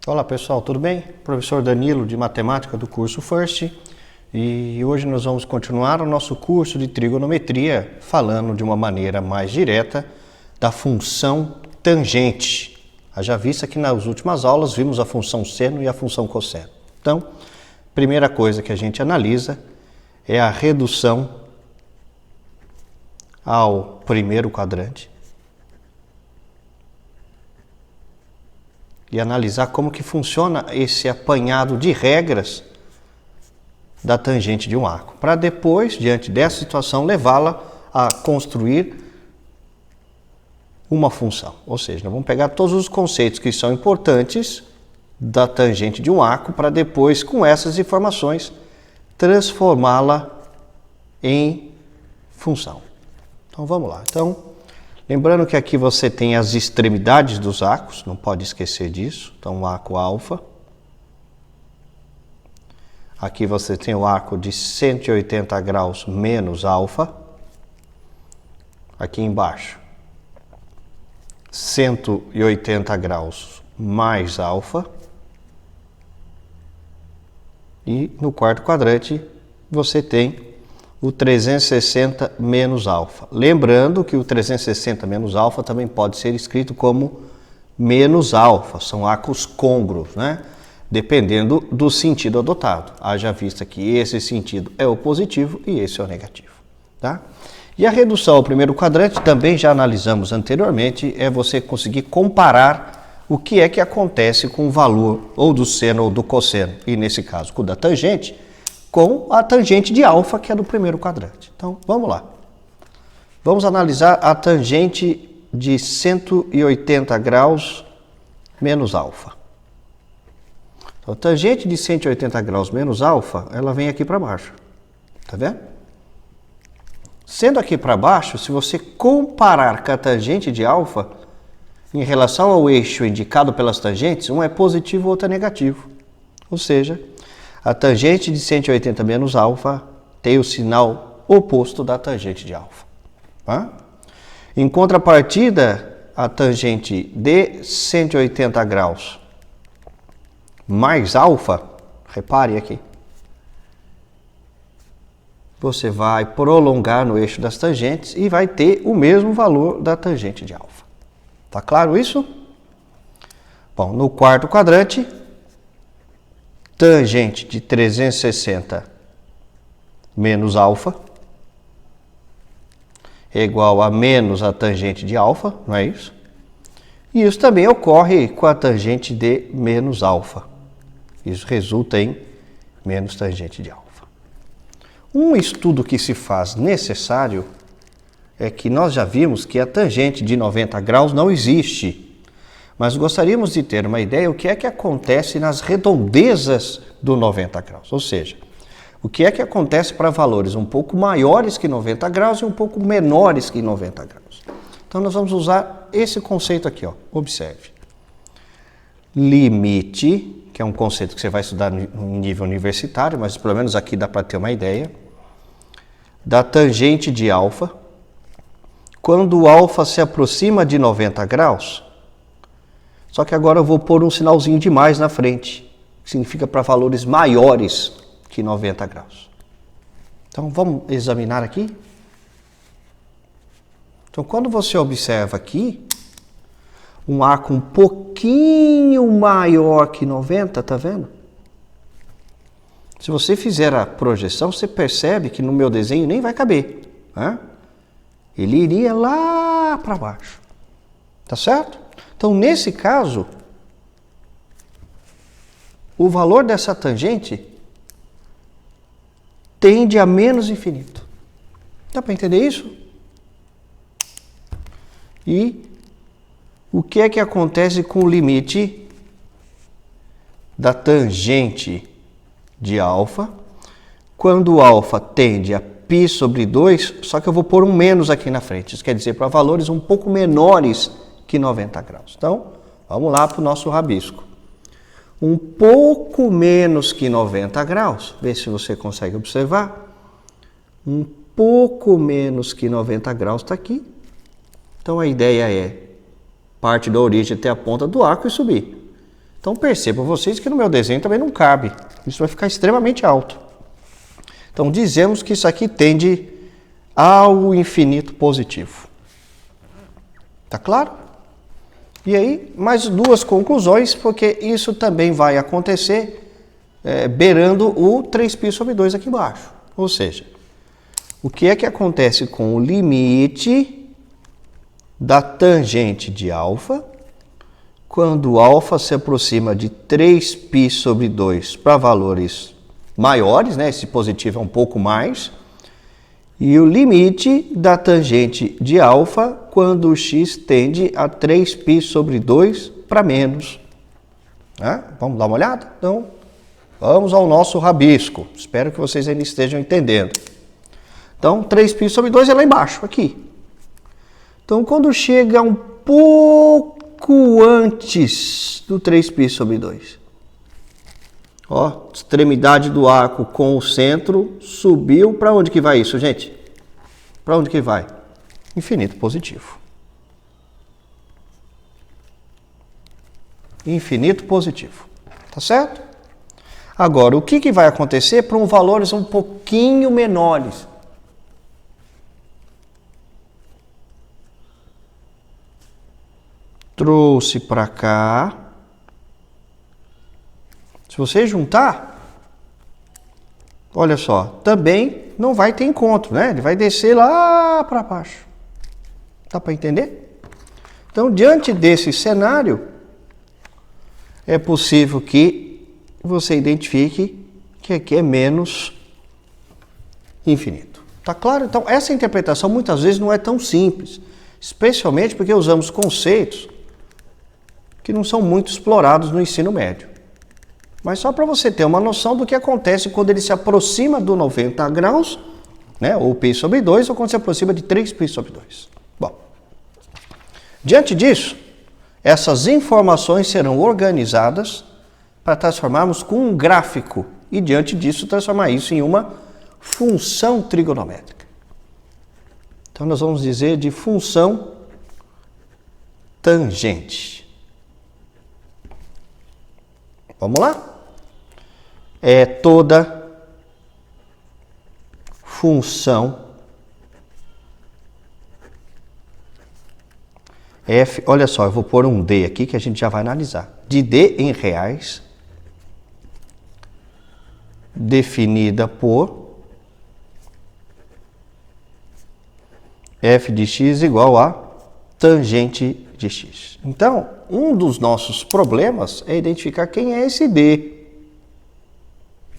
Olá pessoal, tudo bem? Professor Danilo de Matemática do curso FIRST, e hoje nós vamos continuar o nosso curso de trigonometria falando de uma maneira mais direta da função tangente. Haja vista que nas últimas aulas vimos a função seno e a função cosseno. Então, primeira coisa que a gente analisa é a redução ao primeiro quadrante e analisar como que funciona esse apanhado de regras da tangente de um arco, para depois, diante dessa situação, levá-la a construir uma função. Ou seja, nós vamos pegar todos os conceitos que são importantes da tangente de um arco para depois, com essas informações, transformá-la em função. Então vamos lá. Lembrando que aqui você tem as extremidades dos arcos, não pode esquecer disso. Então, o arco alfa. Aqui você tem o arco de 180 graus menos alfa. Aqui embaixo, 180 graus mais alfa. E no quarto quadrante você tem o 360 menos alfa. Lembrando que o 360 menos alfa também pode ser escrito como menos alfa. São arcos côngruos, né? Dependendo do sentido adotado. Haja vista que esse sentido é o positivo e esse é o negativo. Tá? E a redução ao primeiro quadrante, também já analisamos anteriormente, é você conseguir comparar o que é que acontece com o valor ou do seno ou do cosseno, e nesse caso com o da tangente, com a tangente de alfa, que é do primeiro quadrante. Então, vamos lá. Vamos analisar a tangente de 180 graus menos alfa. Então, a tangente de 180 graus menos alfa, ela vem aqui para baixo. Tá vendo? Sendo aqui para baixo, se você comparar com a tangente de alfa, em relação ao eixo indicado pelas tangentes, um é positivo, o outro é negativo. Ou seja, a tangente de 180 menos alfa tem o sinal oposto da tangente de alfa. Tá? Em contrapartida, a tangente de 180 graus mais alfa, repare aqui, você vai prolongar no eixo das tangentes e vai ter o mesmo valor da tangente de alfa. Tá claro isso? Bom, no quarto quadrante, tangente de 360 menos alfa é igual a menos a tangente de alfa, não é isso? E isso também ocorre com a tangente de menos alfa. Isso resulta em menos tangente de alfa. Um estudo que se faz necessário é que nós já vimos que a tangente de 90 graus não existe. Mas gostaríamos de ter uma ideia do que é que acontece nas redondezas do 90 graus. Ou seja, o que é que acontece para valores um pouco maiores que 90 graus e um pouco menores que 90 graus. Então nós vamos usar esse conceito aqui, ó. Observe. Limite, que é um conceito que você vai estudar no nível universitário, mas pelo menos aqui dá para ter uma ideia, da tangente de alfa, quando o alfa se aproxima de 90 graus, só que agora eu vou pôr um sinalzinho de mais na frente, que significa para valores maiores que 90 graus. Então, vamos examinar aqui? Então, quando você observa aqui, um arco um pouquinho maior que 90, tá vendo? Se você fizer a projeção, você percebe que no meu desenho nem vai caber, né? Ele iria lá para baixo, tá certo? Então, nesse caso, o valor dessa tangente tende a menos infinito. Dá para entender isso? E o que é que acontece com o limite da tangente de alfa quando o alfa tende a π sobre 2, só que eu vou pôr um menos aqui na frente. Isso quer dizer para valores um pouco menores que 90 graus. Então, vamos lá para o nosso rabisco. Um pouco menos que 90 graus, vê se você consegue observar. Um pouco menos que 90 graus está aqui. Então, a ideia é parte da origem até a ponta do arco e subir. Então percebam vocês que no meu desenho também não cabe. Isso vai ficar extremamente alto. Então dizemos que isso aqui tende ao infinito positivo. Tá claro? E aí, mais duas conclusões, porque isso também vai acontecer beirando o 3π sobre 2 aqui embaixo. Ou seja, o que é que acontece com o limite da tangente de alfa quando alfa se aproxima de 3π sobre 2 para valores maiores, né? Esse positivo é um pouco mais, e o limite da tangente de alfa quando o x tende a 3π sobre 2 para menos. Vamos dar uma olhada? Então, vamos ao nosso rabisco. Espero que vocês ainda estejam entendendo. Então, 3π sobre 2 é lá embaixo, aqui. Então, quando chega um pouco antes do 3π sobre 2, ó, extremidade do arco com o centro subiu. Para onde que vai isso, gente? Para onde que vai? Infinito positivo. Infinito positivo. Tá certo? Agora, o que que vai acontecer para valores um pouquinho menores? Trouxe para cá. Se você juntar, olha só, também não vai ter encontro, né? Ele vai descer lá para baixo. Dá para entender? Então, diante desse cenário, é possível que você identifique que aqui é menos infinito. Tá claro? Então, essa interpretação muitas vezes não é tão simples, especialmente porque usamos conceitos que não são muito explorados no ensino médio. Mas só para você ter uma noção do que acontece quando ele se aproxima do 90 graus, né, ou π sobre 2, ou quando se aproxima de 3π sobre 2. Bom, diante disso, essas informações serão organizadas para transformarmos com um gráfico e, diante disso, transformar isso em uma função trigonométrica. Então, nós vamos dizer de função tangente. Vamos lá? É toda função f, olha só, eu vou pôr um D aqui que a gente já vai analisar. De D em reais, definida por f de x igual a tangente de x. Então, um dos nossos problemas é identificar quem é esse D.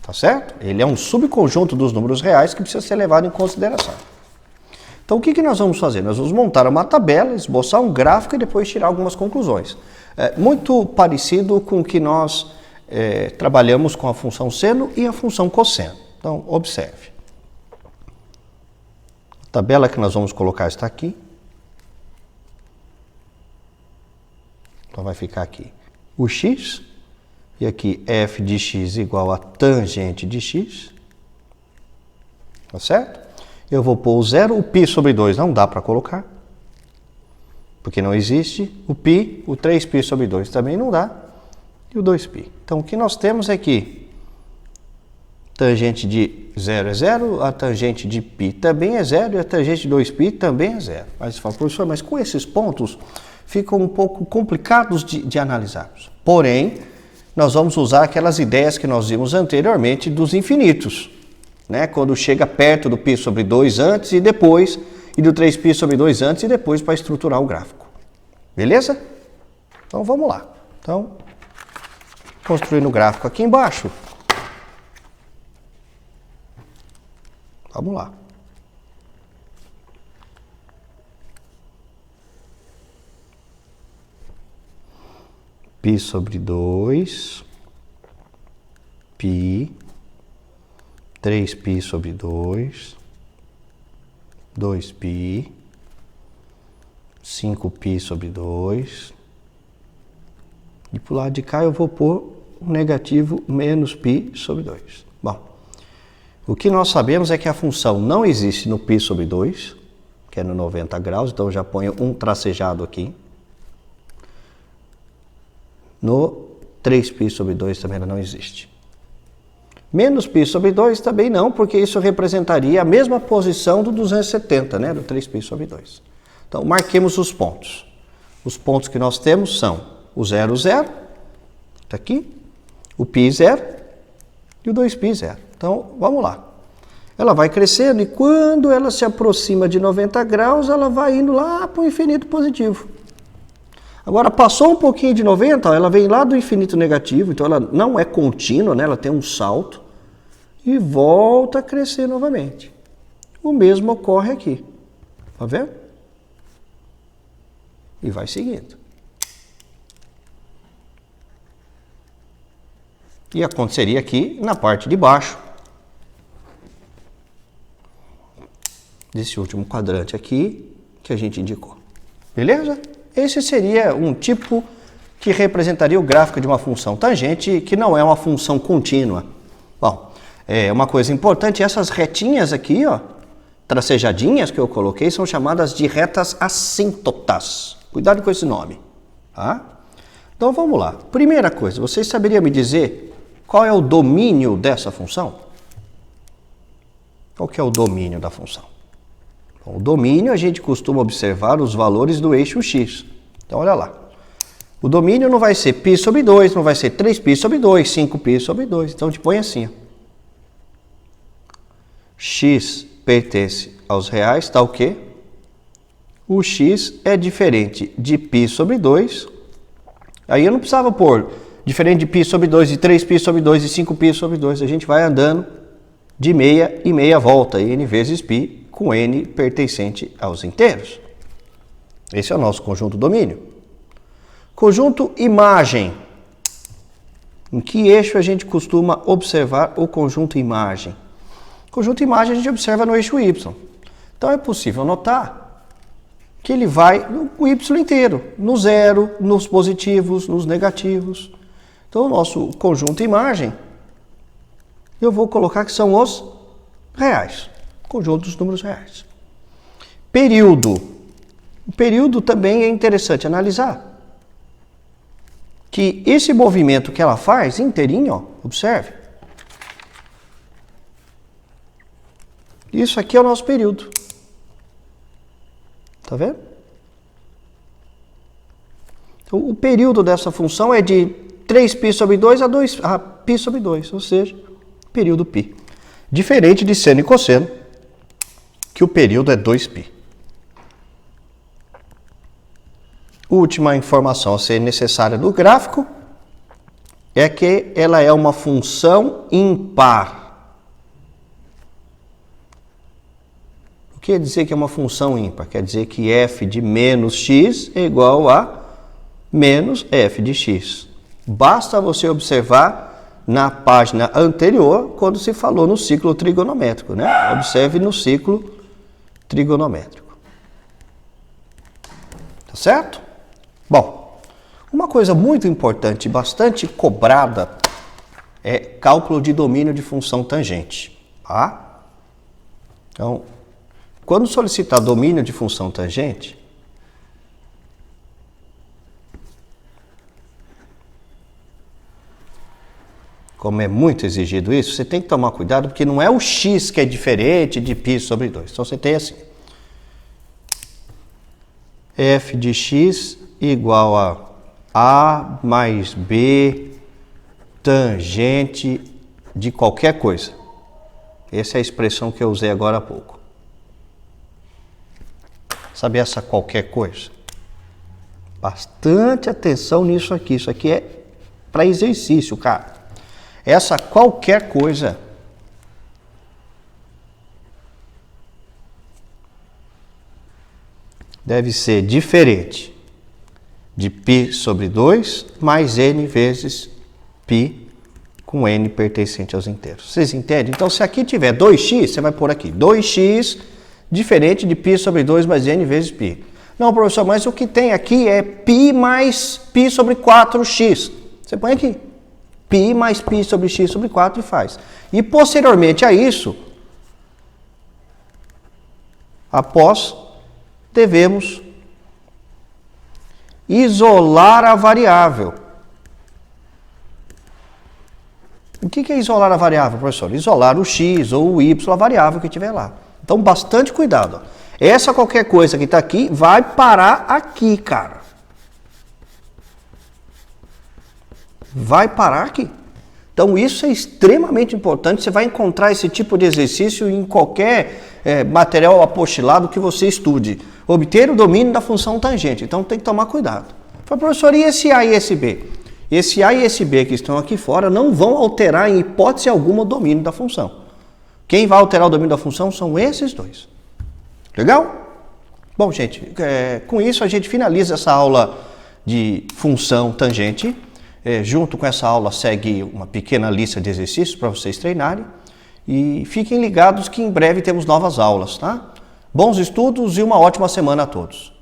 Tá certo? Ele é um subconjunto dos números reais que precisa ser levado em consideração. Então, o que nós vamos fazer? Nós vamos montar uma tabela, esboçar um gráfico e depois tirar algumas conclusões. Muito parecido com o que nós trabalhamos com a função seno e a função cosseno. Então, observe. A tabela que nós vamos colocar está aqui. Então, vai ficar aqui o x, e aqui f de x igual a tangente de x. Tá certo? Eu vou pôr o zero, o π sobre 2 não dá para colocar, porque não existe. O π, o 3π sobre 2 também não dá, e o 2π. Então, o que nós temos é que tangente de 0 é 0, a tangente de π também é 0, e a tangente de 2π também é 0. Mas você fala, professor, mas com esses pontos ficam um pouco complicados de analisarmos. Porém, nós vamos usar aquelas ideias que nós vimos anteriormente dos infinitos, né? Quando chega perto do π sobre 2 antes e depois, e do 3π sobre 2 antes e depois para estruturar o gráfico. Beleza? Então vamos lá. Então, construindo o gráfico aqui embaixo. Vamos lá. π sobre 2, π, 3π sobre 2, 2π, 5π sobre 2, e para o lado de cá eu vou pôr o negativo menos π sobre 2. Bom, o que nós sabemos é que a função não existe no π sobre 2, que é no 90 graus, então eu já ponho um tracejado aqui. No 3π sobre 2 também não existe. Menos π sobre 2 também não, porque isso representaria a mesma posição do 270, né? Do 3π sobre 2. Então, marquemos os pontos. Os pontos que nós temos são o 0, 0, está aqui, o π 0 e o 2π 0. Então, vamos lá. Ela vai crescendo e quando ela se aproxima de 90 graus, ela vai indo lá para o infinito positivo. Agora, passou um pouquinho de 90, ela vem lá do infinito negativo, então ela não é contínua, né? Ela tem um salto e volta a crescer novamente. O mesmo ocorre aqui. Tá vendo? E vai seguindo. E aconteceria aqui na parte de baixo desse último quadrante aqui que a gente indicou. Beleza? Esse seria um tipo que representaria o gráfico de uma função tangente que não é uma função contínua. Bom, uma coisa importante, essas retinhas aqui, ó, tracejadinhas que eu coloquei, são chamadas de retas assíntotas. Cuidado com esse nome. Tá? Então vamos lá. Primeira coisa, vocês saberiam me dizer qual é o domínio dessa função? Qual que é o domínio da função? Bom, o domínio a gente costuma observar os valores do eixo x. Então olha lá. O domínio não vai ser π sobre 2, não vai ser 3π sobre 2, 5π sobre 2. Então a gente põe assim. Ó. X pertence aos reais, está o quê? O x é diferente de π sobre 2. Aí eu não precisava pôr diferente de π sobre 2, de 3π sobre 2 e 5π sobre 2. A gente vai andando de meia e meia volta, n vezes π, com n pertencente aos inteiros. Esse é o nosso conjunto domínio. Conjunto imagem. Em que eixo a gente costuma observar o conjunto imagem? Conjunto imagem a gente observa no eixo y. Então é possível notar que ele vai no y inteiro, no zero, nos positivos, nos negativos. Então o nosso conjunto imagem, eu vou colocar que são os reais, conjunto dos números reais. Período. O período também é interessante analisar. Que esse movimento que ela faz inteirinho, ó, observe. Isso aqui é o nosso período. Tá vendo? Então, o período dessa função é de 3π sobre 2 a π sobre 2, ou seja, período π. Diferente de seno e cosseno, que o período é 2π. Última informação a ser necessária do gráfico é que ela é uma função impar. O que quer dizer que é uma função ímpar? Quer dizer que f de menos x é igual a menos f de x. Basta você observar na página anterior, quando se falou no ciclo trigonométrico, né? Observe no ciclo trigonométrico. Tá certo? Bom, uma coisa muito importante, bastante cobrada, é cálculo de domínio de função tangente. Tá? Então, quando solicitar domínio de função tangente, como é muito exigido isso, você tem que tomar cuidado, porque não é o x que é diferente de π sobre 2. Então você tem assim, f de x igual a mais b tangente de qualquer coisa. Essa é a expressão que eu usei agora há pouco. Sabe essa qualquer coisa? Bastante atenção nisso aqui. Isso aqui é para exercício, cara. Essa qualquer coisa deve ser diferente de π sobre 2 mais n vezes π com n pertencente aos inteiros. Vocês entendem? Então, se aqui tiver 2x, você vai pôr aqui 2x diferente de π sobre 2 mais n vezes π. Não, professor, mas o que tem aqui é π mais π sobre 4x. Você põe aqui. π mais π sobre x sobre 4 e faz. E posteriormente a isso, após, devemos isolar a variável. O que é isolar a variável, professor? Isolar o x ou o y, a variável que tiver lá. Então, bastante cuidado. Essa qualquer coisa que está aqui vai parar aqui, cara. Vai parar aqui. Então, isso é extremamente importante. Você vai encontrar esse tipo de exercício em qualquer material apostilado que você estude. Obter o domínio da função tangente. Então, tem que tomar cuidado. Professor, e esse A e esse B? Esse A e esse B que estão aqui fora não vão alterar em hipótese alguma o domínio da função. Quem vai alterar o domínio da função são esses dois. Legal? Bom, gente, com isso a gente finaliza essa aula de função tangente. Junto com essa aula segue uma pequena lista de exercícios para vocês treinarem. E fiquem ligados que em breve temos novas aulas, tá? Bons estudos e uma ótima semana a todos.